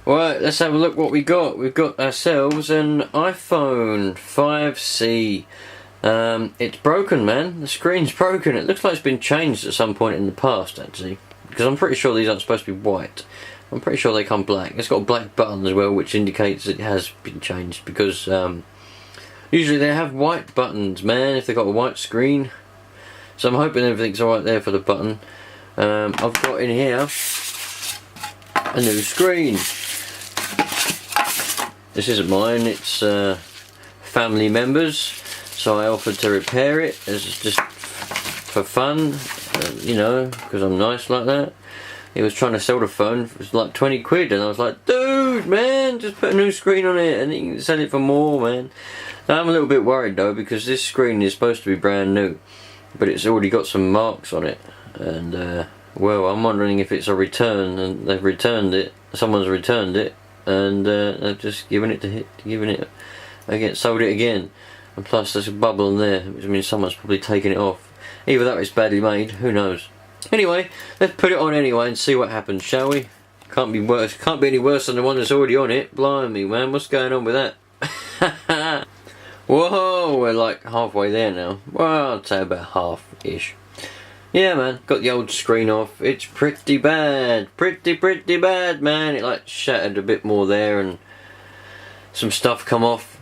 Right, let's have a look what we got. We've got ourselves an iPhone 5C. It's broken, man. The screen's broken. It looks like it's been changed at some point in the past, actually. Because I'm pretty sure these aren't supposed to be white. I'm pretty sure they come black. It's got a black button as well, which indicates it has been changed. Because usually they have white buttons, man, if they've got a white screen. So I'm hoping everything's alright there for the button. I've got in here a new screen. This isn't mine, it's family members, so I offered to repair it as just for fun, you know, because I'm nice like that. He was trying to sell the phone, it was like 20 quid, and I was like, dude, man, just put a new screen on it and you can sell it for more, man. Now, I'm a little bit worried though, because this screen is supposed to be brand new, but it's already got some marks on it, and well, I'm wondering if it's a return and they've returned it, someone's returned it, and they've just given it again, sold it again. And plus there's a bubble in there, which means someone's probably taken it off. Either that or it's badly made, who knows. Anyway, let's put it on anyway and see what happens, shall we? Can't be worse, can't be any worse than the one that's already on it. Blimey, man, what's going on with that? Whoa, we're like halfway there now. Well, I'd say about half-ish. Yeah, man, got the old screen off. It's pretty bad. Pretty bad, man. It like shattered a bit more there and some stuff come off.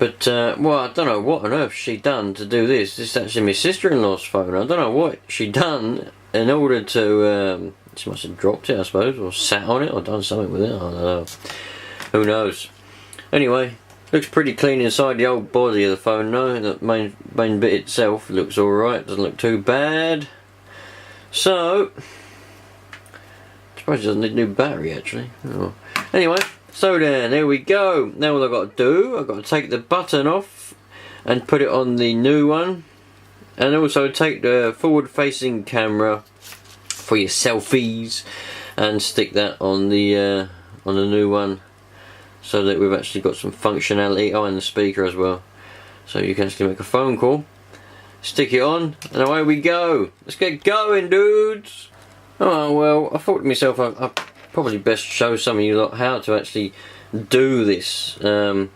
But, well, I don't know what on earth she done to do this. This is actually my sister-in-law's phone. I don't know what she done in order to, she must have dropped it, I suppose, or sat on it, or done something with it. I don't know. Who knows? Anyway, looks pretty clean inside the old body of the phone though. The main bit itself looks alright, doesn't look too bad. So, I suppose it doesn't need a new battery actually. Oh. Anyway, so then, there we go. Now what I've got to do, I've got to take the button off and put it on the new one. And also take the forward facing camera for your selfies and stick that on the new one, so that we've actually got some functionality. Oh, and the speaker as well, so you can actually make a phone call, stick it on, and away we go. Let's get going, dudes. Oh well, I thought to myself I probably best show some of you lot how to actually do this. Wow,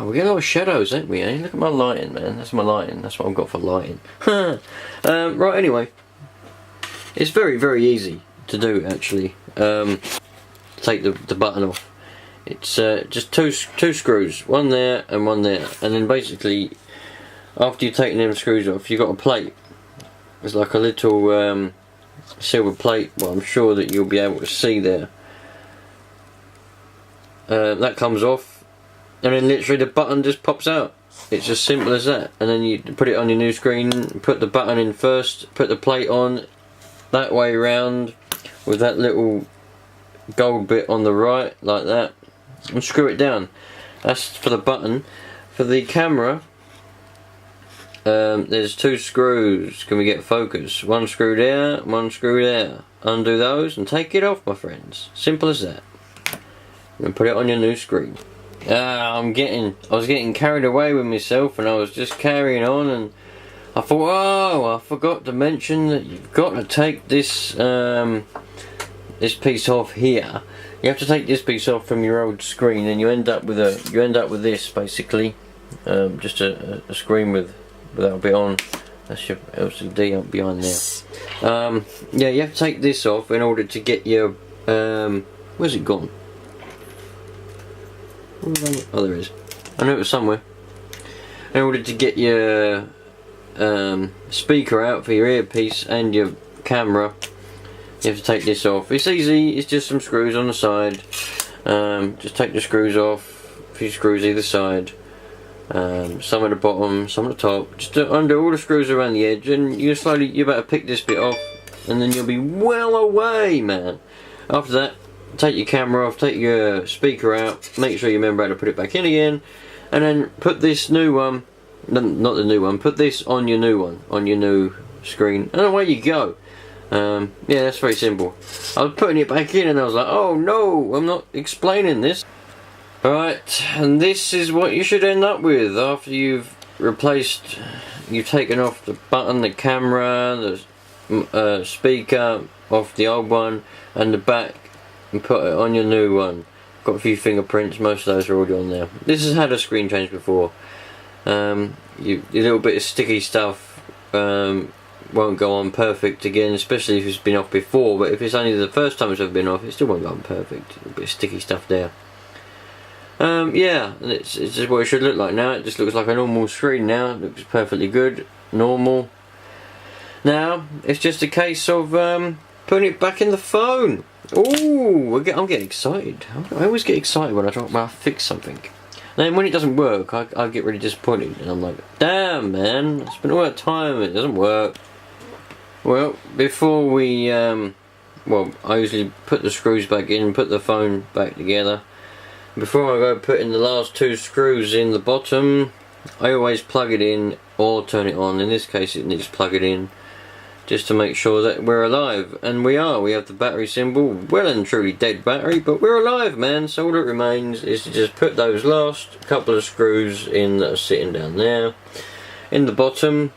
we get a lot of shadows, don't we, eh? Look at my lighting, man. That's my lighting. That's what I've got for lighting. Right, anyway, it's very easy to do actually. Take the button off. It's just two screws, one there and one there, and then basically after you've taken them screws off, you've got a plate. It's like a little silver plate. Well, I'm sure that you'll be able to see there. That comes off, and then literally the button just pops out. It's as simple as that. And then you put it on your new screen, put the button in first, put the plate on that way round with that little gold bit on the right, like that, and screw it down. That's for the button. For the camera, there's two screws. Can we get focus? One screw there, one screw there. Undo those and take it off, my friends. Simple as that. And put it on your new screen. I was getting carried away with myself, and I was just carrying on, and I thought, oh, I forgot to mention that you've got to take this this piece off here. You have to take this piece off from your old screen, and you end up with this basically, just a screen without a bit on. That's your LCD up behind there. Yeah, you have to take this off in order to get your where's it gone? Oh, there it is. I know it was somewhere. In order to get your speaker out for your earpiece and your camera, you have to take this off. It's easy, it's just some screws on the side. Just take the screws off, a few screws either side, some at the bottom, some at the top. Just undo all the screws around the edge, and you better pick this bit off, and then you'll be well away, man. After that, take your camera off, take your speaker out, make sure you remember how to put it back in again, and then put this new one, not the new one, put this on your new one, on your new screen, and away you go. Yeah, that's very simple. I was putting it back in and I was like, oh no, I'm not explaining this. Alright, and this is what you should end up with after you've taken off the button, the camera, the speaker off the old one, and the back and put it on your new one. Got a few fingerprints, most of those are already on there. This has had a screen change before. A little bit of sticky stuff won't go on perfect again, especially if it's been off before, but if it's only the first time it's ever been off, it still won't go on perfect. A bit of sticky stuff there. Yeah, and it's just what it should look like now. It just looks like a normal screen now. It looks perfectly good, normal. Now it's just a case of putting it back in the phone. Ooh, I'm getting excited. I always get excited when I fix something. Then when it doesn't work, I get really disappointed, and I'm like, damn man, I spent all that time and it doesn't work. Well, before we, well, I usually put the screws back in and put the phone back together. Before I go putting the last 2 screws in the bottom, I always plug it in or turn it on. In this case it needs plugging in, just to make sure that we're alive. And we are. We have the battery symbol, well and truly dead battery, but we're alive, man. So all that remains is to just put those last couple of screws in that are sitting down there in the bottom,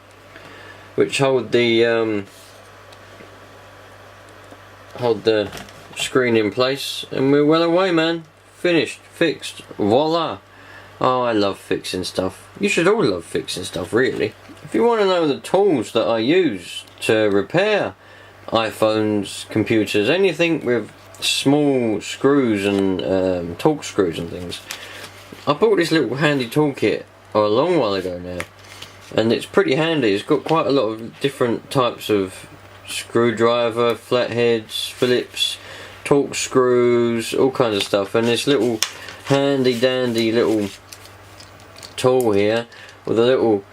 which hold the screen in place, and we're well away, man. Finished, fixed, voila. Oh, I love fixing stuff. You should all love fixing stuff, really. If you want to know the tools that I use to repair iPhones, computers, anything with small screws and torque screws and things, I bought this little handy toolkit a long while ago now, and it's pretty handy. It's got quite a lot of different types of screwdriver, flatheads, Phillips, torque screws, all kinds of stuff, and this little handy dandy little tool here with a little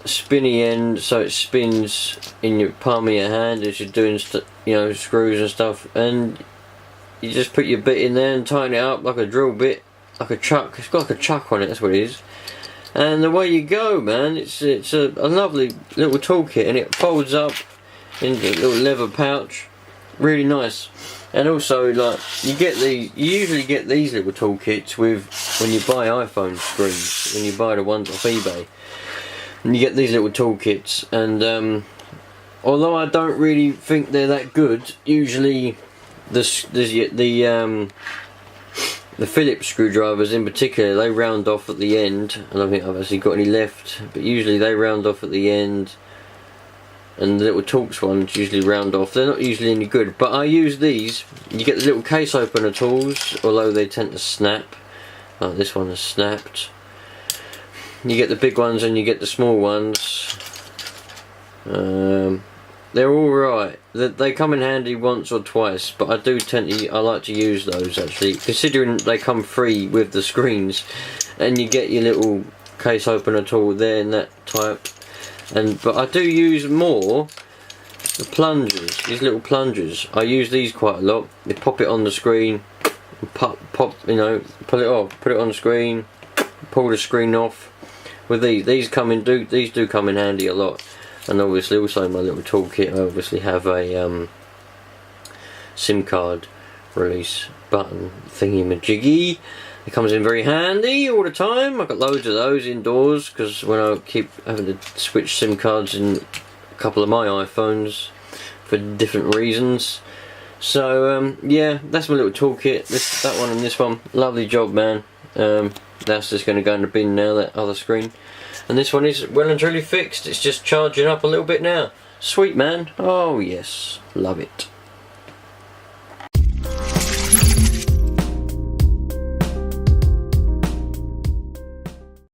spinny end, so it spins in your palm of your hand as you're doing screws and stuff, and you just put your bit in there and tighten it up like a drill bit, like a chuck. It's got like a chuck on it, that's what it is, and away you go, man. It's a lovely little toolkit, and it folds up into a little leather pouch, really nice. And also, like, you usually get these little toolkits with when you buy iPhone screens, when you buy the ones off eBay, and you get these little toolkits. And although I don't really think they're that good, usually the Phillips screwdrivers in particular, they round off at the end. I don't think I've actually got any left, but usually they round off at the end. And the little Torx ones usually round off. They're not usually any good, but I use these. You get the little case opener tools, although they tend to snap. Like this one has snapped. You get the big ones and you get the small ones. They're alright. They come in handy once or twice, but I like to use those actually, considering they come free with the screens, and you get your little case opener tool there in that type. But I do use more the plungers, these little plungers. I use these quite a lot. You pop it on the screen, and pull it off, put it on the screen, pull the screen off. With these do come in handy a lot. And obviously also in my little toolkit I obviously have a SIM card release button thingy-majiggy. It comes in very handy all the time. I've got loads of those indoors because when I keep having to switch SIM cards in a couple of my iPhones for different reasons. So yeah, that's my little toolkit. That one and this one. Lovely job, man. That's just going to go in the bin now, that other screen. And this one is well and truly fixed. It's just charging up a little bit now. Sweet, man. Oh yes, love it.